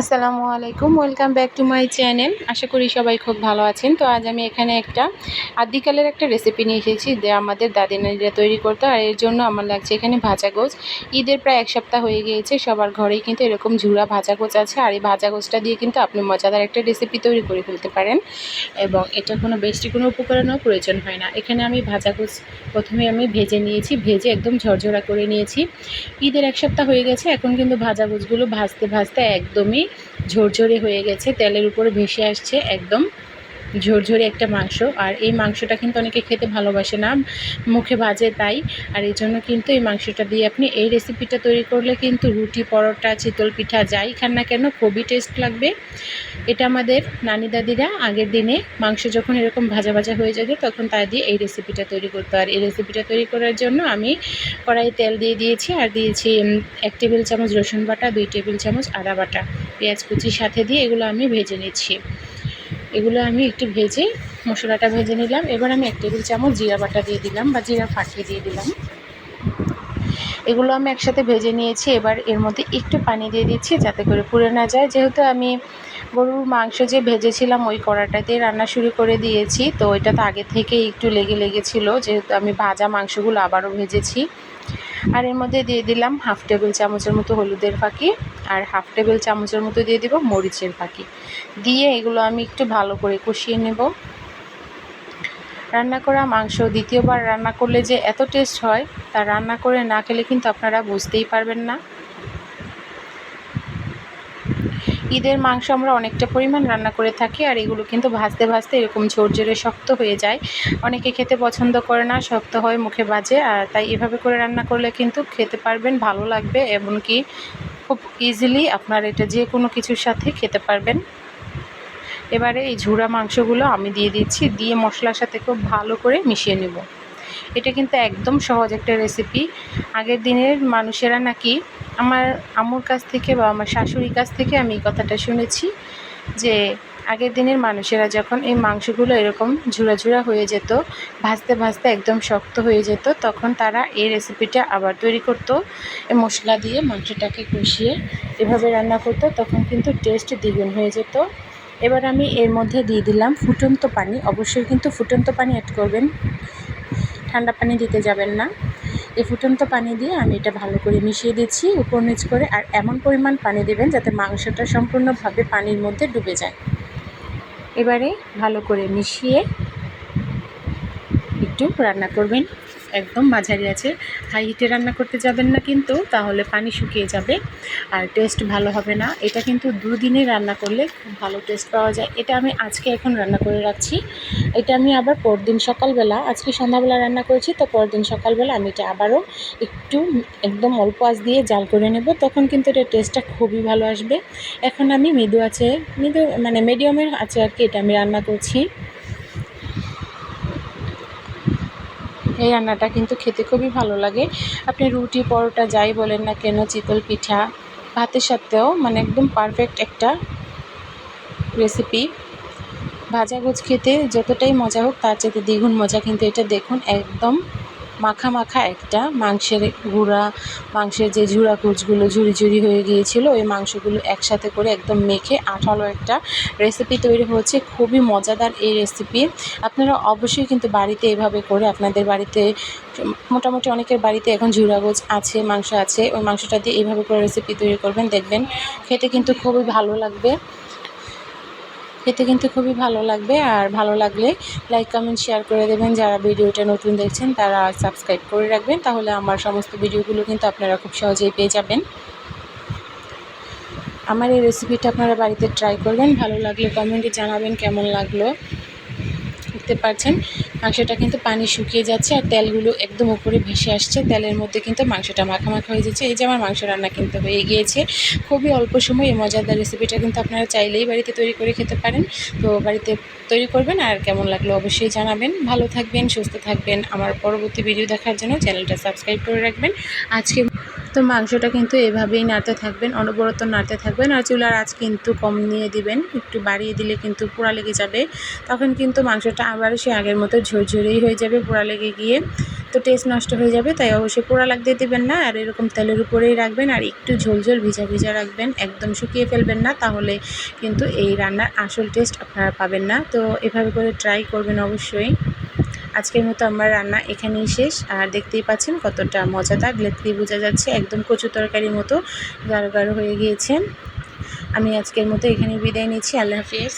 আসসালামু আলাইকুম, welcome back to my channel. আশা করি সবাই খুব ভালো আছেন। তো আজ আমি এখানে একটা আদিকালের একটা রেসিপি নিয়ে এসেছি যে আমাদের দাদি নানিরা তৈরি করতো। আর এর জন্য আমার লাগছে এখানে ভাজা গোছ। ঈদের প্রায় এক সপ্তাহ হয়ে গিয়েছে, সবার ঘরেই কিন্তু এরকম ঝুরা ভাজা গোছ আছে। আর এই ভাজা গোছটা দিয়ে কিন্তু আপনি মজাদার একটা রেসিপি তৈরি করে ফেলতে পারেন, এবং এটা কোনো বেশি কোনো উপকরণও প্রয়োজন হয় না। এখানে আমি ভাজা গোছ প্রথমে আমি ভেজে নিয়েছি, ভেজে একদম ঝরঝরা করে নিয়েছি। ঈদের এক সপ্তাহ হয়ে গেছে, এখন কিন্তু ভাজা গোছগুলো ভাজতে ভাজতে একদমই ঝরঝরে হয়ে গেছে, তেলের উপরে ভেসে আসছে একদম ঝরঝরে একটা মাংস। আর এই মাংসটা কিন্তু অনেকে খেতে ভালোবাসে না, মুখে ভাজে তাই। আর এই জন্য কিন্তু এই মাংসটা দিয়ে আপনি এই রেসিপিটা তৈরি করলে কিন্তু রুটি, পরোটা, চিতল পিঠা যাই খান না কেন খুবই টেস্ট লাগবে। এটা আমাদের নানি দাদিরা আগের দিনে মাংস যখন এরকম ভাজা ভাজা হয়ে যাবে তখন তা দিয়ে এই রেসিপিটা তৈরি করতো। আর এই রেসিপিটা তৈরি করার জন্য আমি কড়াইয়ে তেল দিয়ে দিয়েছি, আর দিয়েছি 1 টেবিল চামচ রসুন বাটা, 2 টেবিল চামচ আদা বাটা, পেঁয়াজ কুচির সাথে দিয়ে এগুলো আমি ভেজে নিচ্ছি। এগুলো আমি একটু ভেজে মশলাটা ভেজে নিলাম। এবার আমি 1 টেবিল চামচ জিরা বাটা দিয়ে দিলাম বা জিরা ফাটিয়ে দিয়ে দিলাম। এগুলো আমি একসাথে ভেজে নিয়েছি। এবার এর মধ্যে একটু পানি দিয়ে দিচ্ছি যাতে করে পুড়ে না যায়। যেহেতু আমি গরুর মাংস যে ভেজেছিলাম ওই কড়াটাতে রান্না শুরু করে দিয়েছি, তো ওইটা তো আগে থেকেই একটু লেগেছিল, যেহেতু আমি ভাজা মাংসগুলো আবারও ভেজেছি। আর এর মধ্যে দিয়ে দিলাম 1/2 টেবিল চামচের মতো হলুদের ফাঁকি, আর 1/2 টেবিল চামচের মতো দিয়ে দিব মরিচের ফাঁকি। দিয়ে এগুলো আমি একটু ভালো করে কষিয়ে নেব। রান্না করা মাংস দ্বিতীয়বার রান্না করলে যে এত টেস্ট হয় তা রান্না করে না খেলে কিন্তু আপনারা বুঝতেই পারবেন না। ঈদের মাংস আমরা অনেকটা পরিমাণ রান্না করে থাকি, আর এগুলো কিন্তু ভাজতে ভাজতে এরকম ঝরঝরে শক্ত হয়ে যায়। অনেকে খেতে পছন্দ করে না, শক্ত হয়, মুখে বাজে। আর তাই এভাবে করে রান্না করলে কিন্তু খেতে পারবেন, ভালো লাগবে, এমনকি খুব ইজিলি আপনার এটা যে কোনো কিছুর সাথে খেতে পারবেন। এবারে এই ঝুরা মাংসগুলো আমি দিয়ে দিচ্ছি, দিয়ে মশলার সাথে খুব ভালো করে মিশিয়ে নেব। এটা কিন্তু একদম সহজ একটা রেসিপি। আগের দিনের মানুষেরা নাকি, আমার আম্মুর কাছ থেকে বা আমার শাশুড়ির কাছ থেকে আমি এই কথাটা শুনেছি যে আগের দিনের মানুষেরা যখন এই মাংসগুলো এরকম ঝুরা ঝুরা হয়ে যেত, ভাজতে ভাজতে একদম শক্ত হয়ে যেত, তখন তারা এই রেসিপিটা আবার তৈরি করতো। এই মশলা দিয়ে মাংসটাকে কষিয়ে এভাবে রান্না করতো, তখন কিন্তু টেস্ট দ্বিগুণ হয়ে যেত। এবার আমি এর মধ্যে দিয়ে দিলাম ফুটন্ত পানি। অবশ্যই কিন্তু ফুটন্ত পানি অ্যাড করবেন, ঠান্ডা পানি দিতে যাবেন না। এই ফুটন্ত পানি দিয়ে আমি এটা ভালো করে মিশিয়ে দিচ্ছি উপর নিচ করে। আর এমন পরিমাণ পানি দেবেন যাতে মাংসটা সম্পূর্ণভাবে পানির মধ্যে ডুবে যায়। এবারে ভালো করে মিশিয়ে একটু রান্না করবেন, একদম মাঝারি আছে, হাই হিটে রান্না করতে যাবেন না কিন্তু, তাহলে পানি শুকিয়ে যাবে আর টেস্ট ভালো হবে না। এটা কিন্তু দুদিনে রান্না করলে খুব ভালো টেস্ট পাওয়া যায়। এটা আমি আজকে এখন রান্না করে রাখছি, এটা আমি আবার পরদিন সকালবেলা, আজকে সন্ধ্যাবেলা রান্না করেছি, তো পরদিন সকালবেলা আমি এটা আবারও একটু একদম অল্প আঁচ দিয়ে জাল করে নেব, তখন কিন্তু এটা টেস্টটা খুবই ভালো আসবে। এখন আমি মিডিয়ামের আছে আর কি এটা আমি রান্না করছি। এই রান্নাটা কিন্তু খেতে খুবই ভালো লাগে। আপনি রুটি, পরোটা যাই বলেন না কেন, চিতল পিঠা, ভাতের সাথেও একদম পারফেক্ট একটা রেসিপি। ভাজা গোছ খেতে যতটাই মজা হোক তার চেয়ে দ্বিগুণ মজা কিন্তু এটা। দেখুন একদম মাখা মাখা একটা মাংসের গুঁড়া, মাংসের যে ঝুরা কুচগুলো ঝুরি ঝুরি হয়ে গিয়েছিল ওই মাংসগুলো একসাথে করে একদম মেখে আঠালো একটা রেসিপি তৈরি হচ্ছে। খুবই মজাদার এই রেসিপি। আপনারা অবশ্যই কিন্তু বাড়িতে এভাবে করে, আপনাদের বাড়িতে মোটামুটি অনেকের বাড়িতে এখন ঝুরা গোছ আছে, মাংস আছে, ওই মাংসটা দিয়ে এইভাবে করে রেসিপি তৈরি করবেন, দেখবেন খেতে কিন্তু খুবই ভালো লাগবে। আর ভালো লাগলে লাইক, কমেন্ট, শেয়ার করে দেবেন। যারা ভিডিওটা নতুন দেখছেন তারা সাবস্ক্রাইব করে রাখবেন, তাহলে আমার সমস্ত ভিডিওগুলো কিন্তু আপনারা খুব সহজেই পেয়ে যাবেন। আমার এই রেসিপিটা আপনারা বাড়িতে ট্রাই করবেন, ভালো লাগলে কমেন্টে জানাবেন কেমন লাগলো। দেখতে পাচ্ছেন মাংসটা কিন্তু পানি শুকিয়ে যাচ্ছে আর তেলগুলো একদম উপরে ভেসে আসছে, তেলের মধ্যে কিন্তু মাংসটা মাখা মাখা হয়ে যাচ্ছে। এই যে আমার মাংস রান্না কিন্তু হয়ে গিয়েছে। খুবই অল্প সময় এই মজাদার রেসিপিটা কিন্তু আপনারা চাইলেই বাড়িতে তৈরি করে খেতে পারেন। তো বাড়িতে তৈরি করবেন, আর কেমন লাগলো অবশ্যই জানাবেন। ভালো থাকবেন, সুস্থ থাকবেন। আমার পরবর্তী ভিডিও দেখার জন্য চ্যানেলটা সাবস্ক্রাইব করে রাখবেন। আজকে তো মাংসটা কিন্তু এভাবেই নাড়তে থাকবেন, অনবরত নাড়তে থাকবেন। আর চুলার আঁচ কিন্তু কম নিয়ে দিবেন, একটু বাড়িয়ে দিলে কিন্তু পোড়া লেগে যাবে, তখন কিন্তু মাংসটা আবারও সে আগের মতো ঝরঝরেই হয়ে যাবে পোড়া লেগে গিয়ে। তো টেস্ট নষ্ট হয়ে যাবে। তাই অবশ্যই পোড়া লাগতে দেবেন না, আর এরকম তেলের উপরেই রাখবেন আর একটু ঝোল ভিজা ভিজা রাখবেন, একদম শুকিয়ে ফেলবেন না, তাহলে কিন্তু এই রান্নার আসল টেস্ট আপনারা পাবেন না। তো এভাবে করে ট্রাই করবেন অবশ্যই। আজকের মতো আমার রান্না এখানেই শেষ। আর দেখতেই পাচ্ছেন কতটা মজাদার, দেখতেই বোঝা যাচ্ছে একদম কচু তরকারির মতো গাঢ় গাঢ় হয়ে গিয়েছে। আমি আজকের মতো এখানেই বিদায় নিচ্ছি। আল্লাহ হাফিজ।